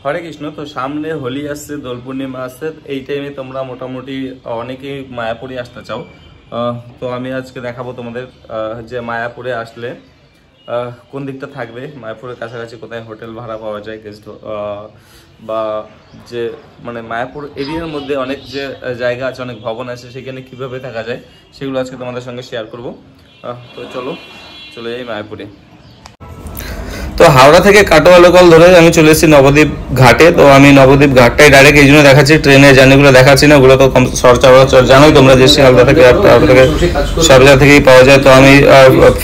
হরে কৃষ্ণ। তো সামনে হোলি আসছে, দোল পূর্ণিমা আসছে, এই টাইমে তোমরা মোটামুটি অনেকেই মায়াপুরে আসতে চাও। তো আমি আজকে দেখাবো তোমাদের যে মায়াপুরে আসলে কোন দিকটা থাকবে, মায়াপুরের কাছাকাছি কোথায় হোটেল ভাড়া পাওয়া যায়, গেস্ট বা যে মানে মায়াপুর এরিয়ার মধ্যে অনেক যে জায়গা আছে, অনেক ভবন আছে, সেখানে কিভাবে থাকা যায় সেগুলো আজকে তোমাদের সঙ্গে শেয়ার করব। তো চলে যাই মায়াপুরে। তো হাওড়া থেকে কাটোয়া লোকাল ধরে আমি চলে এসেছি নবদ্বীপ ঘাটে। তো আমি নবদ্বীপ ঘাটটাই ডাইরেক্ট এই জন্য দেখাচ্ছি, ট্রেনের জার্নিগুলো দেখাচ্ছি না, ওগুলো তো সচরাচর জানোই তোমরা যে শিয়ালদা থেকে সব জায়গা থেকেই পাওয়া যায়। তো আমি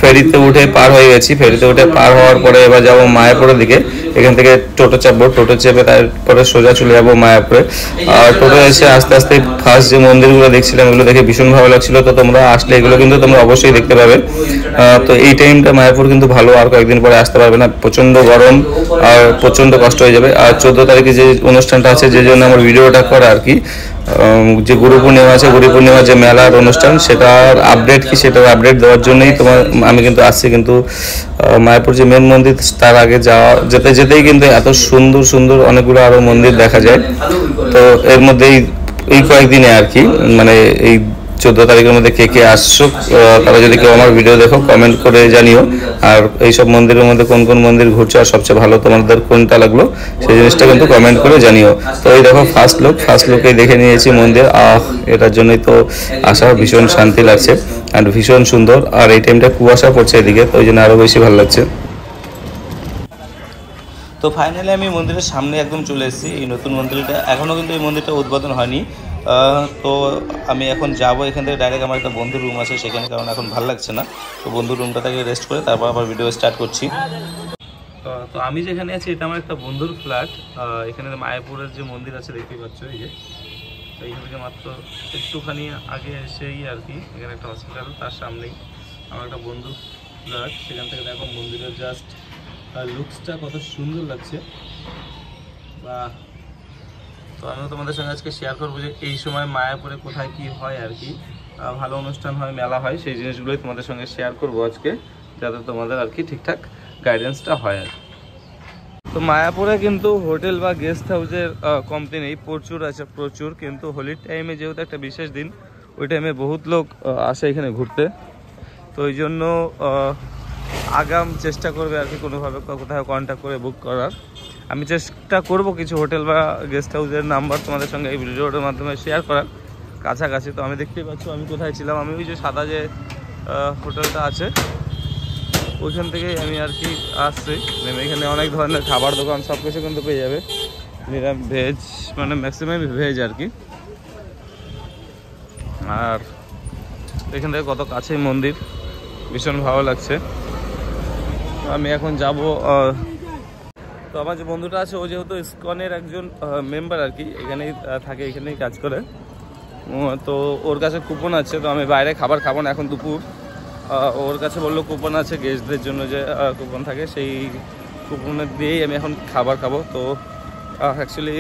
ফেরিতে উঠে পার হয়ে গেছি। ফেরিতে উঠে পার হওয়ার পরে এবার যাবো মায়াপুরের দিকে। এখান থেকে টোটো চাপবো, টোটো চেপে তারপরে সোজা চলে যাবো মায়াপুরে। আর টোটো এসে আস্তে আস্তে ফার্স্ট যে মন্দিরগুলো দেখছিলাম এগুলো দেখে ভীষণ ভালো লাগছিল। তো তোমরা আসলে এগুলো কিন্তু তোমরা অবশ্যই দেখতে পাবে। তো এই টাইমটা মায়াপুর কিন্তু ভালো, আর কয়েকদিন পরে আসতে পারবে না, প্রচন্ড গরম আর প্রচন্ড কষ্ট হয়ে যাবে। আর 14 তারিখে যে অনুষ্ঠানটা আছে, যে জন্য আমার ভিডিওটা করা আর কি, যে গুরু পূর্ণিমা আছে, গুরু পূর্ণিমার যে মেলার অনুষ্ঠান, সেটার আপডেট কি, সেটার আপডেট দেওয়ার জন্যই আমি কিন্তু আসছি। কিন্তু মায়াপুর যে মেন মন্দির, তার আগে যেতেই কিন্তু এত সুন্দর সুন্দর অনেকগুলো আরো মন্দির দেখা যায়। তো এর মধ্যে এই কয়েকদিনে আর কি, মানে এই 14 তারিখের মধ্যে কে কে আসছো, তারা যদি কেউ আমার ভিডিও দেখো কমেন্ট করে জানিও। আর এইসব মন্দিরের মধ্যে কোন কোন মন্দির ঘুরছো আর সবচেয়ে ভালো তোমাদের কোনটা লাগলো সেই জিনিসটা কিন্তু কমেন্ট করে জানিও। তো এই দেখো ফার্স্ট লুকেই দেখে নিয়েছি মন্দির। এটার জন্যই তো আসা, ভীষণ শান্তি লাগছে আর ভীষণ সুন্দর। আর এই টাইমটা কুয়াশা পড়ছে এদিকে, তো ওই জন্য আরো বেশি ভালো লাগছে। তো ফাইনালি আমি মন্দিরের সামনে একদম চলে এসেছি। এই নতুন মন্দিরটা এখনও কিন্তু এই মন্দিরটা উদ্বোধন হয়নি। তো আমি এখন যাবো এখান থেকে ডাইরেক্ট, আমার একটা বন্ধুর রুম আছে সেখানে, কারণ এখন ভালো লাগছে না। তো বন্ধুর রুমটা থেকে রেস্ট করে তারপর আবার ভিডিও স্টার্ট করছি। তো আমি যেখানে আছি এটা আমার একটা বন্ধুর ফ্ল্যাট। এখানে মায়াপুরের যে মন্দির আছে দেখতে পাচ্ছ, এই যে এইখান থেকে মাত্র একটুখানি আগে এসেই আর কি, এখানে একটা হসপিটাল, তার সামনেই আমার একটা বন্ধুর ফ্ল্যাট। সেখান থেকে দেখো মন্দিরের জাস্ট লুকসটা কত সুন্দর লাগছে। বা তো আমিও তোমাদের সঙ্গে আজকে শেয়ার করবো যে এই সময় মায়াপুরে কোথায় কি হয় আর কি, ভালো অনুষ্ঠান হয়, মেলা হয়, সেই জিনিসগুলোই তোমাদের সঙ্গে শেয়ার করবো আজকে, যাতে তোমাদের আর কি ঠিকঠাক গাইডেন্সটা হয় আর। তো মায়াপুরে কিন্তু হোটেল বা গেস্ট হাউসের কমতি নেই, প্রচুর আছে প্রচুর। কিন্তু হোলির টাইমে যেহেতু একটা বিশেষ দিন, ওই টাইমে বহুত লোক আসে এখানে ঘুরতে। তো ওই জন্য আগাম চেষ্টা করবে আর কি কোনোভাবে কোথাও কন্ট্যাক্ট করে বুক করার। আমি চেষ্টা করব কিছু হোটেল বা গেস্ট হাউসের নাম্বার তোমাদের সঙ্গে এই ভিডিওটার মাধ্যমে শেয়ার করার কাছাকাছি। তো আমি দেখতেই পাচ্ছ আমি কোথায় ছিলাম, আমি ওই যে সাদা যে হোটেলটা আছে ওইখান থেকেই আমি আর কি আসছি। এখানে অনেক ধরনের খাবার দোকান সব কিছু কিন্তু পেয়ে যাবে, ভেজ, মানে ম্যাক্সিমাম ভেজ আর কি। আর এখান থেকে কত কাছেই মন্দির, ভীষণ ভালো লাগছে। আমি এখন যাব। তো আমার যে বন্ধুটা আছে ও যেহেতু ইসকনের একজন মেম্বার আর কি, এখানেই থাকে, এখানেই কাজ করে। তো ওর কাছে কুপন আছে। তো আমি বাইরে খাবার খাবো না এখন দুপুর। ওর কাছে বললো কুপন আছে গেস্টদের জন্য, যে কুপন থাকে, সেই কুপনের দিয়েই আমি এখন খাবার খাবো। তো অ্যাকচুয়ালি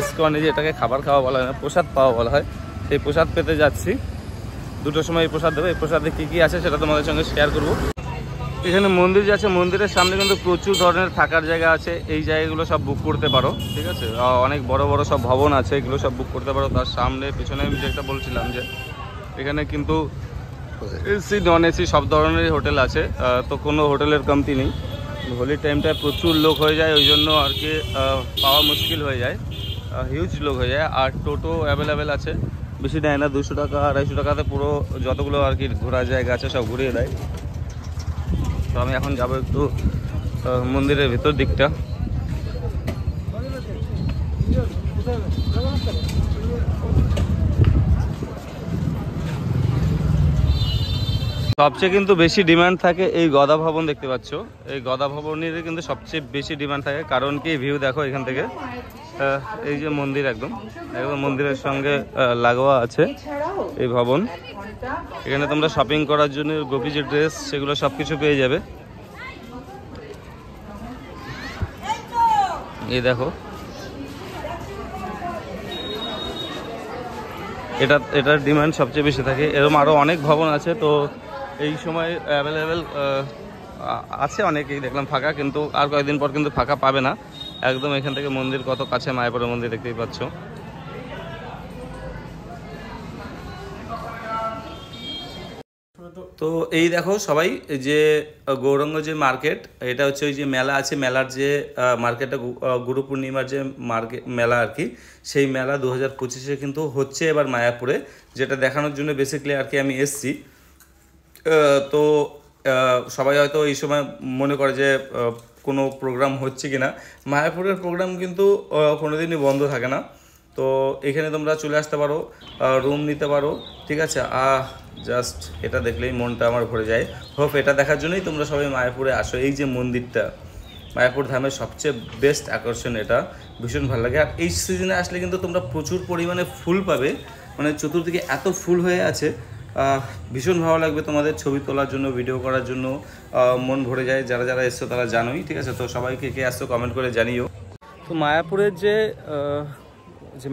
ইসকনে যেটাকে খাবার খাওয়া বলা হয় না, প্রসাদ পাওয়া বলা হয়, সেই প্রসাদ পেতে যাচ্ছি। 2টোর সময় এই প্রসাদ দেবে। এই প্রসাদে কী কী আছে সেটা তোমাদের সঙ্গে শেয়ার করবো। এখানে মন্দির যে আছে, মন্দিরের সামনে কিন্তু প্রচুর ধরনের থাকার জায়গা আছে। এই জায়গাগুলো সব বুক করতে পারো, ঠিক আছে। অনেক বড় বড় সব ভবন আছে, এগুলো সব বুক করতে পারো। তার সামনে পেছনে আমি যেটা বলছিলাম যে এখানে কিন্তু এসি নন এসি সব ধরনের হোটেল আছে। তো কোনো হোটেলের কমতি নেই। হোলির টাইমটায় প্রচুর লোক হয়ে যায়, ওই জন্য আর কি পাওয়া মুশকিল হয়ে যায়, হিউজ লোক হয়ে যায়। আর টোটো অ্যাভেলেবেল আছে, বেশি দেয় না, 200 টাকা 250 টাকাতে পুরো যতগুলো আর কি ঘোরার জায়গা আছে সব ঘুরিয়ে দেয়। তো আমি এখন যাবো একটু মন্দিরের ভেতর দিকটা। সবচেয়ে কিন্তু বেশি ডিমান্ড থাকে এই গদা ভবন, দেখতে পাচ্ছ, এই গদা ভবনের কিন্তু সবচেয়ে বেশি ডিমান্ড থাকে। কারণ কি, ভিউ দেখো এখান থেকে, এই যে মন্দির একদম একদম মন্দিরের সঙ্গে লাগোয়া আছে এই ভবন। এখানে তোমরা শপিং করার জন্য গোপী যে ড্রেস সেগুলো সব কিছু পেয়ে যাবে। এই দেখো, এটার ডিমান্ড সবচেয়ে বেশি থাকে। এরকম আরও অনেক ভবন আছে। তো এই সময় অ্যাভেলেবেল আছে অনেকেই দেখলাম ফাঁকা, কিন্তু আর কয়েকদিন পর কিন্তু ফাঁকা পাবে না। একদম এখান থেকে মন্দির কত কাছে, মায়াপুরের মন্দির দেখতেই পাচ্ছ। তো এই দেখো সবাই, যে গৌরাঙ্গ যে মার্কেট, এটা হচ্ছে ওই যে মেলা আছে, মেলার যে মার্কেটটা গুরু পূর্ণিমার যে মার্কেট মেলা আর কি, সেই মেলা 2025-এ কিন্তু হচ্ছে এবার মায়াপুরে, যেটা দেখানোর জন্য বেসিক্যালি আর কি আমি এসছি। তো সবাই হয়তো এই সময় মনে করে যে কোনো প্রোগ্রাম হচ্ছে কি না। মায়াপুরের প্রোগ্রাম কিন্তু কোনোদিনই বন্ধ থাকে না। তো এখানে তোমরা চলে আসতে পারো, রুম নিতে পারো, ঠিক আছে। জাস্ট এটা দেখলেই মনটা আমার ভরে যায়। হোপ এটা দেখার জন্যই তোমরা সবাই মায়াপুরে আসো। এই যে মন্দিরটা, মায়াপুর ধামের সবচেয়ে বেস্ট আকর্ষণ, এটা ভীষণ ভালো লাগে। আর এই সিজনে আসলে কিন্তু তোমরা প্রচুর পরিমাণে ফুল পাবে, মানে চতুর্দিকে এত ফুল হয়ে আছে, ভীষণ ভালো লাগবে তোমাদের ছবি তোলার জন্য, ভিডিও করার জন্য মন ভরে যায়। যারা যারা এসছো তারা জানোই, ঠিক আছে। তো সবাইকে কে আসছো কমেন্ট করে জানিও। তো মায়াপুরের যে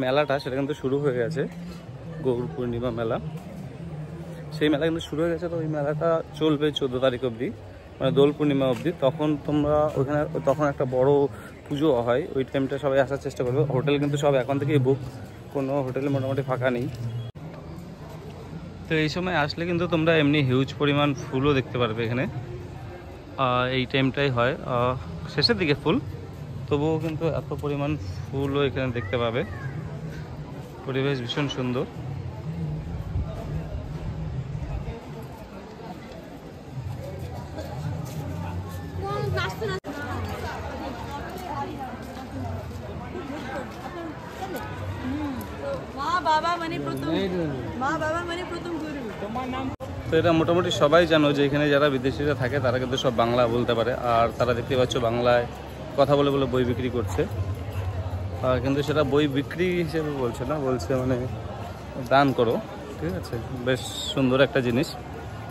মেলাটা, সেটা কিন্তু শুরু হয়ে গেছে, গৌর পূর্ণিমা মেলা, সেই মেলা কিন্তু শুরু হয়ে গেছে। তো ওই মেলাটা চলবে 14 তারিখ অবধি, মানে দোল পূর্ণিমা অবধি। তখন তোমরা ওখানে, তখন একটা বড় পুজো হয়, ওই টাইমটা সবাই আসার চেষ্টা করবে। হোটেল কিন্তু সব এখন থেকেই বুক, কোনো হোটেলে মোটামুটি ফাঁকা নেই। তো এই সময় আসলে কিন্তু তোমরা এমনি হিউজ পরিমাণ ফুলও দেখতে পারবে এখানে। এই টাইমটাই হয় শেষের দিকে ফুল, তবুও কিন্তু এত পরিমাণ ফুলও এখানে দেখতে পাবে। পরিবেশ ভীষণ সুন্দর। তো এটা মোটামুটি সবাই জানো যে এখানে যারা বিদেশিরা থাকে তারা কিন্তু সব বাংলা বলতে পারে। আর তারা দেখতে পাচ্ছ বাংলায় কথা বলে বলে বই বিক্রি করছে, কিন্তু সেটা বই বিক্রি হিসেবে বলছে না, বলছে মানে দান করো, ঠিক আছে। বেশ সুন্দর একটা জিনিস।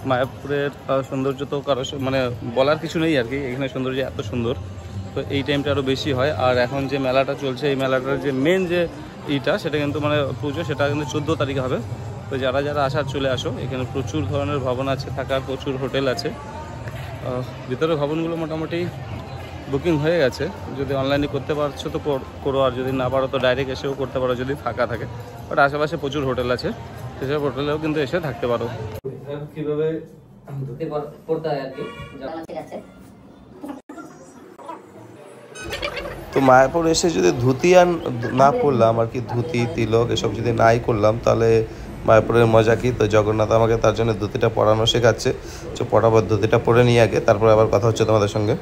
মায়াপুরের সৌন্দর্য তো কারো মানে বলার কিছু নেই আর কি, এখানে সৌন্দর্য এত সুন্দর। তো এই টাইমটা আরও বেশি হয়। আর এখন যে মেলাটা চলছে, এই মেলাটার যে মেন যে সেটা কিন্তু মানে পুজো, সেটা কিন্তু 14 তারিখে হবে। তো যারা যারা আসার চলে আসো, এখানে প্রচুর ধরনের ভবন আছে, থাকার প্রচুর হোটেল আছে। ভিতরে ভবনগুলো মোটামুটি বুকিং হয়ে গেছে। যদি অনলাইনে করতে পারছো তো করো, আর যদি না পারো তো ডাইরেক্ট এসেও করতে পারো যদি ফাঁকা থাকে। বাট আশেপাশে প্রচুর হোটেল আছে, সেসব হোটেলেও কিন্তু এসে থাকতে পারো। কীভাবে পড়তে হয় আর কি। তো মায়াপুর এসে যদি ধুতি আর না পরলাম আর কি, ধুতি তিলক এসব যদি নাই করলাম, তাহলে মায়াপুরের মজা কি। তো জগন্নাথ আমাকে তার জন্য ধুতিটা পরানো শেখাচ্ছে। তো পরাবার ধুতিটা পরে নিয়ে আগে, তারপরে আবার কথা হচ্ছে তোমাদের সঙ্গে।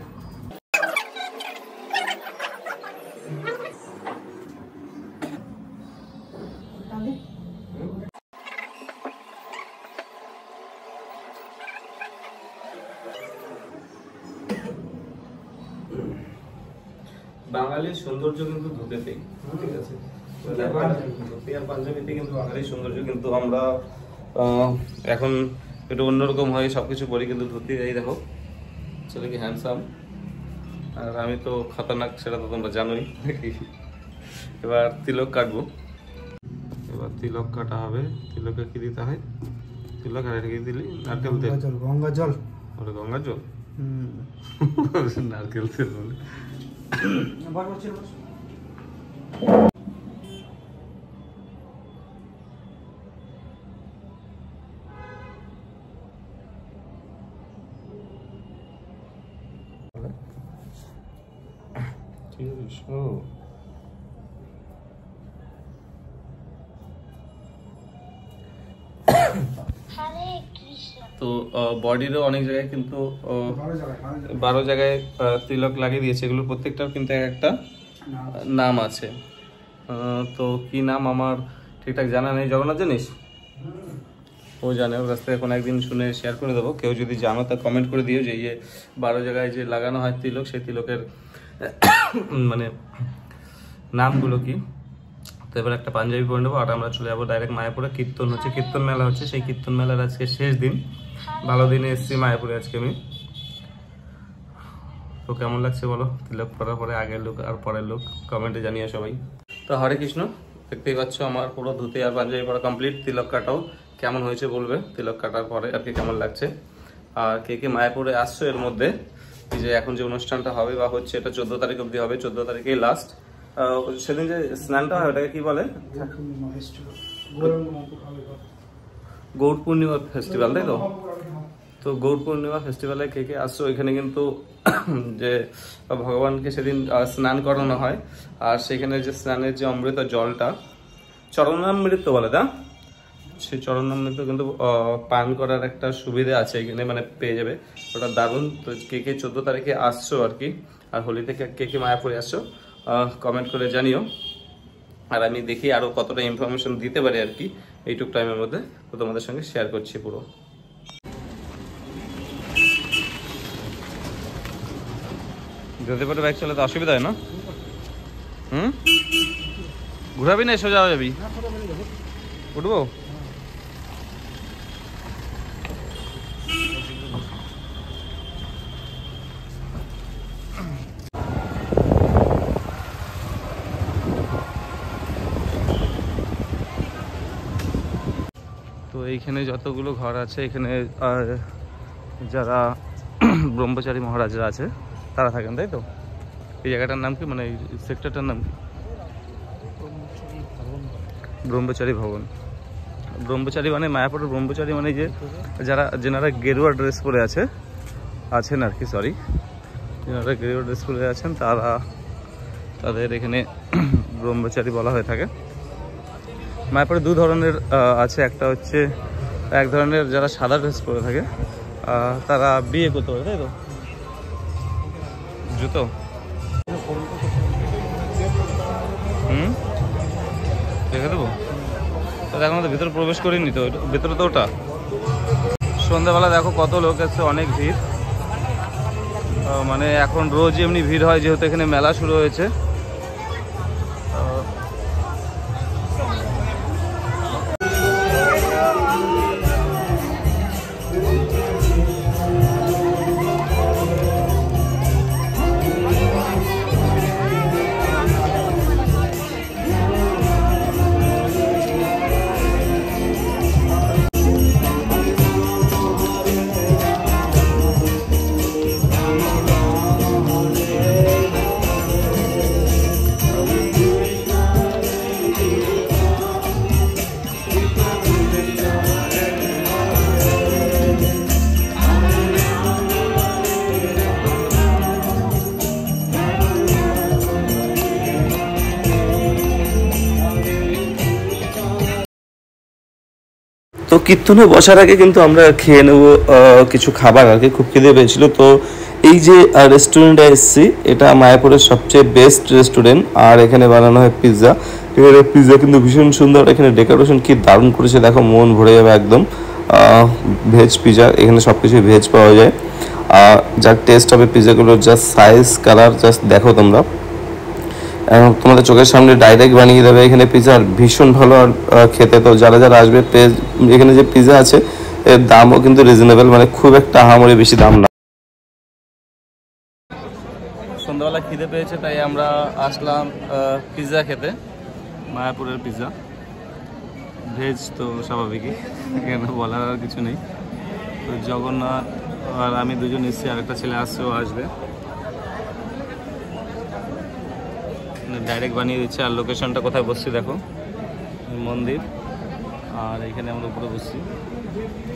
বাঙালির সৌন্দর্য কিন্তু ধুতিতেই, ঠিক আছে। ধুতি আর পাঞ্জাবিতে কিন্তু বাঙালির সৌন্দর্য। কিন্তু আমরা এখন একটু অন্যরকম হয়ে সবকিছু পরি, কিন্তু ধুতি এই দেখো ছেলে কি হ্যান্ডসাম, আর আমি তো খতরনাক, সেটা তো তোমরা জানোই। এবার তিলক কাটবো, এবার তিলক কাটা হবে। তিলকে কি দিতে হয়? তিলক আর এটা কি দিলি? নারকেল তেল, গঙ্গা জল। ওটা গঙ্গা জল, নারকেল তেল বলে। তো বডিরও অনেক জায়গায় কিন্তু 12 জায়গায় তিলক লাগিয়ে দিয়েছে। এগুলো প্রত্যেকটার কিন্তু একটা নাম আছে। তো কি নাম আমার ঠিকঠাক জানা নেই। জগন্নাথ জানিস? ও জানে, ওর কাছ থেকে কোনো একদিন শুনে শেয়ার করে দেবো। কেউ যদি জানো তা কমেন্ট করে দিও যে 12 জায়গায় যে লাগানো হয় তিলক, সেই তিলকের মানে নামগুলো কি। তো এবার একটা পাঞ্জাবি পরে নেবো, আর আমরা চলে যাবো ডাইরেক্ট মায়াপুরে। কীর্তন হচ্ছে, কীর্তন মেলা হচ্ছে, সেই কীর্তন মেলার আজকে শেষ দিন। ভালো দিনে এসেছি মায়াপুরে আজকে আমি। তো কেমন লাগছে বলো তিলক করার পরে, আগের লুক আর পরের লুক কমেন্টে জানিয়ে সবাই। তো হরে কৃষ্ণ, দেখতেই পাচ্ছ আমার পুরো ধুতি আর পাঞ্জাবি পরা কমপ্লিট। তিলক কাটাও কেমন হয়েছে বলবে তিলক কাটার পরে আর কি কেমন লাগছে। আর কে কে মায়াপুরে আসছো এর মধ্যে এই যে এখন যে অনুষ্ঠানটা হবে বা হচ্ছে, এটা 14 তারিখ অবধি হবে, 14 তারিখেই লাস্ট। সেদিন যে স্নানটা হয় ওটাকে কি বলে? গৌড় পূর্ণিমা ফেস্টিভ্যাল, তাই তো? তো গৌড় পূর্ণিমা ফেস্টিভ্যালে কে কে আসছো? এখানে কিন্তু যে ভগবানকে সেদিন স্নান করানো হয়, আর সেখানে যে স্নানের যে অমৃত জলটা চরণামৃত বলে, তা সেই চরণামৃত কিন্তু পান করার একটা সুবিধা আছে এখানে, মানে পেয়ে যাবে, ওটা দারুণ। তো কে কে 14 তারিখে আসছো আর কি, আর হোলি থেকে কে কে মায়াপুরে আসছো কমেন্ট করে জানিও। আর আমি দেখি আরো কতটা ইনফরমেশন দিতে পারি আর কি এইটুক টাইমের মধ্যে, তো তোমাদের সঙ্গে শেয়ার করছি পুরো। যদি পারে বাইক চালাতে অসুবিধা হয় না? ঘুরাবি না, সোজা যাবি? উঠবো? তো এইখানে যতগুলো ঘর আছে এখানে যারা ব্রহ্মচারী মহারাজরা আছে তারা থাকেন, তাই তো? এই জায়গাটার নাম কি, মানে এই সেক্টরটার নাম কি? ব্রহ্মচারী ভবন। ব্রহ্মচারী মানে মায়াপুরের ব্রহ্মচারী মানে যে যেনারা গেরুয়া ড্রেস পরে আছেন আর কি, সরি, যেনারা গেরুয়া ড্রেস পরে আছেন তাদের এখানে ব্রহ্মচারী বলা হয়ে থাকে। মায়াপুরে দু ধরনের আছে, একটা হচ্ছে এক ধরনের যারা সাদা ড্রেস পরে থাকে, তারা বিয়ে করতে পারে, তাই তো? জুতো দেখে দেবো তো, এখন তো ভিতরে প্রবেশ করিনি তো, ভিতরে তো ওটা। সন্ধ্যাবেলা দেখো কত লোক এসছে, অনেক ভিড়, মানে এখন রোজ এমনি ভিড় হয় যেহেতু এখানে মেলা শুরু হয়েছে। তো কীর্তনে বসার আগে কিন্তু আমরা খেয়ে নেব কিছু খাবার আর কি, খুব খিদে পেয়েছিল। তো এই যে রেস্টুরেন্টে এসেছি, এটা মায়াপুরের সবচেয়ে বেস্ট রেস্টুরেন্ট, আর এখানে বানানো হয় পিৎজা। এখানে পিৎজা কিন্তু ভীষণ সুন্দর, এখানে ডেকোরেশন কি দারুণ করেছে দেখো, মন ভরে যাবে একদম। ভেজ পিৎজা, এখানে সব কিছুই ভেজ পাওয়া যায়। যার টেস্ট হবে পিৎজাগুলোর, জাস্ট সাইজ কালার জাস্ট দেখো তোমরা, তোমাদের চোখের সামনে ডাইরেক্ট বানিয়ে দেবে এখানে পিৎজা, আর ভীষণ ভালো আর খেতে। তো যারা যারা আসবে, এখানে যে পিৎজা আছে এর দামও কিন্তু রিজনেবল, মানে খুব একটা আহামরি বেশি দাম না। সন্ধ্যাবেলা খিদে পেয়েছে তাই আমরা আসলাম পিৎজা খেতে, মায়াপুরের পিৎজা ভেজ, তো স্বাভাবিকই, এখানে বলার আর কিছু নেই। তো জগন্নাথ আর আমি দুজন এসেছি, আর একটা ছেলে আসছে, ও আসবে, ডাইরেক্ট বানিয়ে দিচ্ছে। আর লোকেশনটা কোথায় বসছি দেখো, মন্দির, আর এখানে আমরা উপরে বসছি,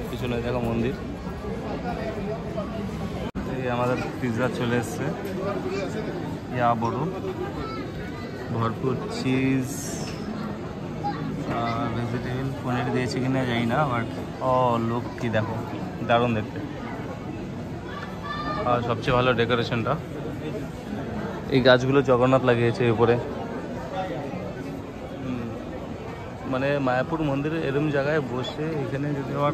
পিছনে দেখো মন্দির। এই আমাদের পিৎজা চলে এসছে, ইয়া বড়, ভরপুর চিজ, ভেজিটেবল, পনির দিয়েছে কিনা জানি না, বাট লোক কি দেখো, দারুণ দেখতে। আর সবচেয়ে ভালো ডেকোরেশনটা, এই গাছগুলো জগন্নাথ লাগিয়েছে উপরে। মানে মায়াপুর মন্দিরে এরকম জায়গায় বসে এখানে যদি আবার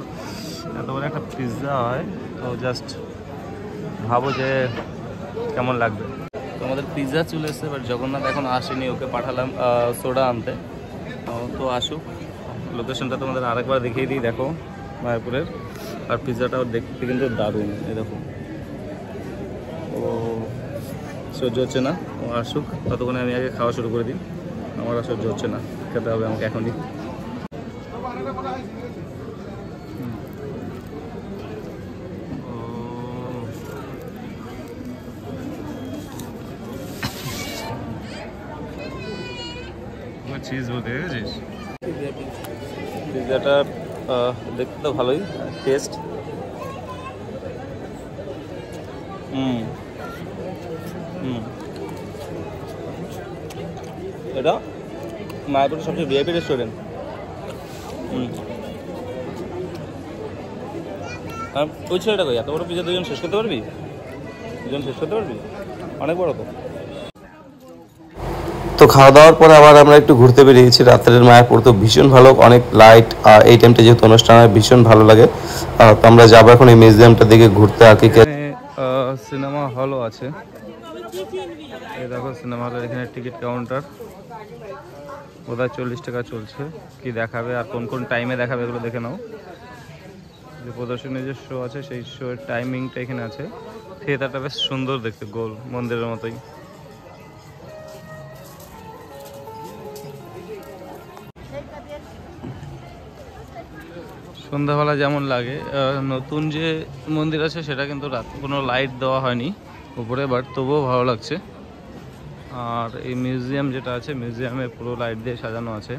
এত বড় একটা পিৎজা হয়, তো জাস্ট ভাবো যে কেমন লাগবে। তো আমাদের পিৎজা চলে এসছে, বাট জগন্নাথ এখন আসেনি, ওকে পাঠালাম সোডা আনতে, তো আসুক। লোকেশনটা তোমাদের আরেকবার দেখিয়ে দিই, দেখো মায়াপুরের। আর পিৎজাটাও দেখতে কিন্তু দারুণ, এরকম। ও সহ্য হচ্ছে না, ও আসুক, ততক্ষণে আমি আগে খাওয়া শুরু করে দিই। আমার আর সহ্য হচ্ছে না, খেতে হবে আমাকে এখনই। চিজ বলতে গেছিস পিৎজাটা দেখতে তো ভালোই টেস্ট। এটা মায়াপুরের সবচেয়ে ভিআইপি রেস্টুরেন্ট। ওই ছেলেটা কই? এত বড় পিৎজা দুজন শেষ করতে পারবি? অনেক বড় তো। তো খাওয়া দাওয়ার পরে আবার আমরা একটু ঘুরতে বেরিয়েছি। রাত্রের মায়াপুর তো ভীষণ ভালো, অনেক লাইট, এই টাইমটা যেহেতু অনুষ্ঠান হয় ভীষণ ভালো লাগে। তো আমরা যাবো এখন এই মিউজিয়ামটার দিকে ঘুরতে। আর কি সিনেমা হলও আছে, এই দেখো সিনেমা হলের এখানে টিকিট কাউন্টার। বোধহয় 40 টাকা চলছে। কি দেখাবে আর কোন কোন টাইমে দেখাবে এগুলো দেখে নাও। যে প্রদর্শনীর যে শো আছে সেই শো এর টাইমিংটা এখানে আছে। থিয়েটারটা বেশ সুন্দর দেখতে, গোল মন্দিরের মতোই। সন্ধ্যাবেলা যেমন লাগে, নতুন যে মন্দির আছে সেটা কিন্তু রাত কোনো লাইট দেওয়া হয়নি উপরে, বাট তবুও ভালো লাগছে। আর এই মিউজিয়াম যেটা আছে, মিউজিয়ামে পুরো লাইট দিয়ে সাজানো আছে।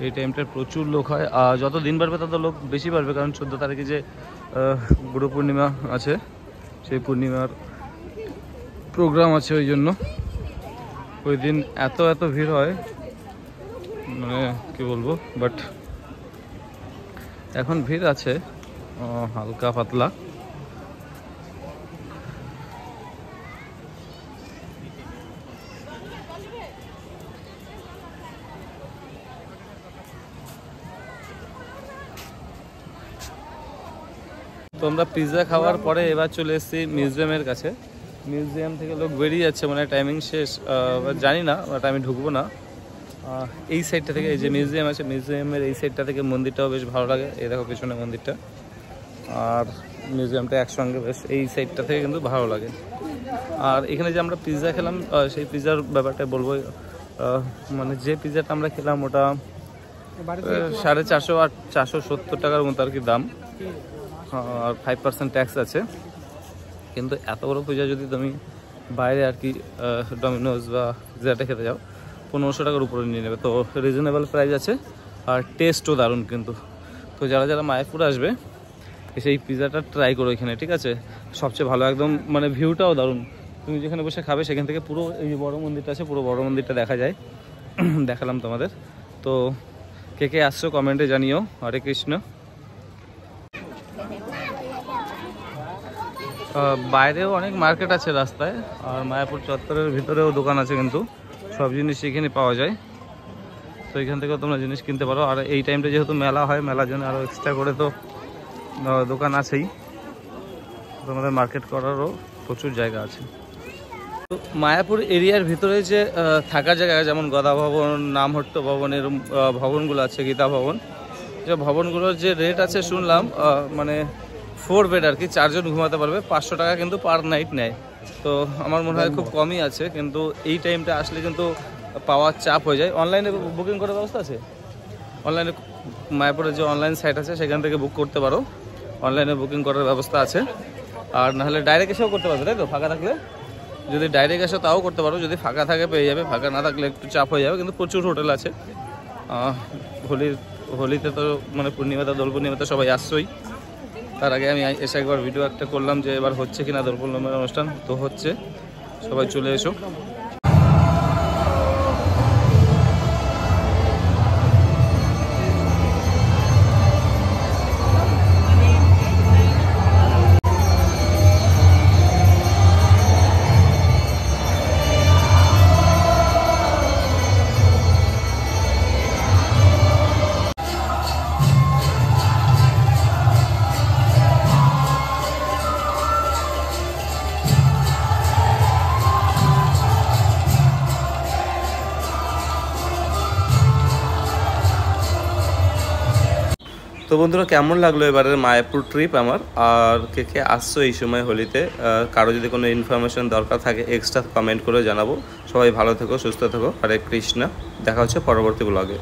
এই টাইমটার প্রচুর লোক হয়, আর যত দিন বাড়বে তত লোক বেশি বাড়বে, কারণ 14 তারিখে যে গুরু পূর্ণিমা আছে সেই পূর্ণিমার প্রোগ্রাম আছে, ওই জন্য ওই দিন এত ভিড় হয় মানে কি বলবো। বাট এখন ভিড় আছে হালকা পাতলা। তো আমরা পিৎজা খাওয়ার পরে এবার চলে এসেছি মিউজিয়ামের কাছে। মিউজিয়াম থেকে লোক বেরিয়ে যাচ্ছে, মানে টাইমিং শেষ, জানি না, বাট আমি ঢুকবো না। এই সাইডটা থেকে, এই যে মিউজিয়াম আছে মিউজিয়ামের এই সাইডটা থেকে মন্দিরটাও বেশ ভালো লাগে। এই দেখো পেছনে মন্দিরটা আর মিউজিয়ামটা একসঙ্গে, বেশ এই সাইডটা থেকে কিন্তু ভালো লাগে। আর এখানে যে আমরা পিৎজা খেলাম সেই পিৎজার ব্যাপারটা বলবো। মানে যে পিৎজাটা আমরা খেলাম ওটা 450 আর 470 টাকার মতো আর কি দাম, আর 5% ট্যাক্স আছে। কিন্তু এত বড় পিৎজা যদি তুমি বাইরে আর কি ডমিনোজ বা পিৎজাটা খেতে যাও 1500 টাকার উপরে নিয়ে নেবে। তো রিজনেবল প্রাইস আছে আর টেস্টও দারুণ কিন্তু। তো যারা মায়াপুর আসবে সেই পিৎজাটা ট্রাই করো এখানে, ঠিক আছে? সবচেয়ে ভালো একদম, মানে ভিউটাও দারুণ। তুমি যেখানে বসে খাবে সেখান থেকে পুরো এই যে বড় মন্দিরটা আছে, পুরো বড় মন্দিরটা দেখা যায়। দেখালাম তোমাদের। তো কে আসছো কমেন্টে জানিও। হরে কৃষ্ণ। বাইরেও অনেক মার্কেট আছে রাস্তায়, আর মায়াপুর চত্বরের ভিতরেও দোকান আছে, কিন্তু সব জিনিস এখানে পাওয়া যায়। তো এখান থেকেও তোমরা জিনিস কিনতে পারো। আর এই টাইমটা যেহেতু মেলা হয়, মেলার জন্য আরও এক্সট্রা করে তো দোকান আছেই, তোমাদের মার্কেট করারও প্রচুর জায়গা আছে। তো মায়াপুর এরিয়ার ভিতরে যে থাকার জায়গা, যেমন গদা ভবন, নামহট্ট ভবন, এরকম ভবনগুলো আছে, গীতা ভবন, যে ভবনগুলোর যে রেট আছে শুনলাম মানে 4 বেড আর কি, 4 জন ঘুমাতে পারবে, 500 টাকা কিন্তু পার নাইট নেয়। তো আমার মনে হয় খুব কমই আছে, কিন্তু এই টাইমটা আসলে কিন্তু পাওয়ার চাপ হয়ে যায়। অনলাইনে বুকিং করার ব্যবস্থা আছে, অনলাইনে মায়াপুরের যে অনলাইন সাইট আছে সেখান থেকে বুক করতে পারো, অনলাইনে বুকিং করার ব্যবস্থা আছে। আর নাহলে ডাইরেক্ট এসেও করতে পারবে, তাই তো? ফাঁকা থাকলে যদি ডাইরেক্ট এসো তাও করতে পারো, যদি ফাঁকা থাকে পেয়ে যাবে, ফাঁকা না থাকলে একটু চাপ হয়ে যাবে। কিন্তু প্রচুর হোটেল আছে। হোলিতে তো মানে পূর্ণিমাতে, দোল পূর্ণিমাতে সবাই আসছোই। তার আগে আমি এসে একবার ভিডিও একটা করলাম যে এবার হচ্ছে কিনা দোল পূর্ণিমার অনুষ্ঠান। তো হচ্ছে, সবাই চলে এসো। তো বন্ধুরা, কেমন লাগলো এবারের মায়াপুর ট্রিপ আমার? আর কে আসছো এই সময় হোলিতে? কারো যদি কোনো ইনফরমেশন দরকার থাকে এক্সট্রা কমেন্ট করে জানাবো। সবাই ভালো থেকো, সুস্থ থেকো। হরে কৃষ্ণ। দেখা হচ্ছে পরবর্তী ব্লগে।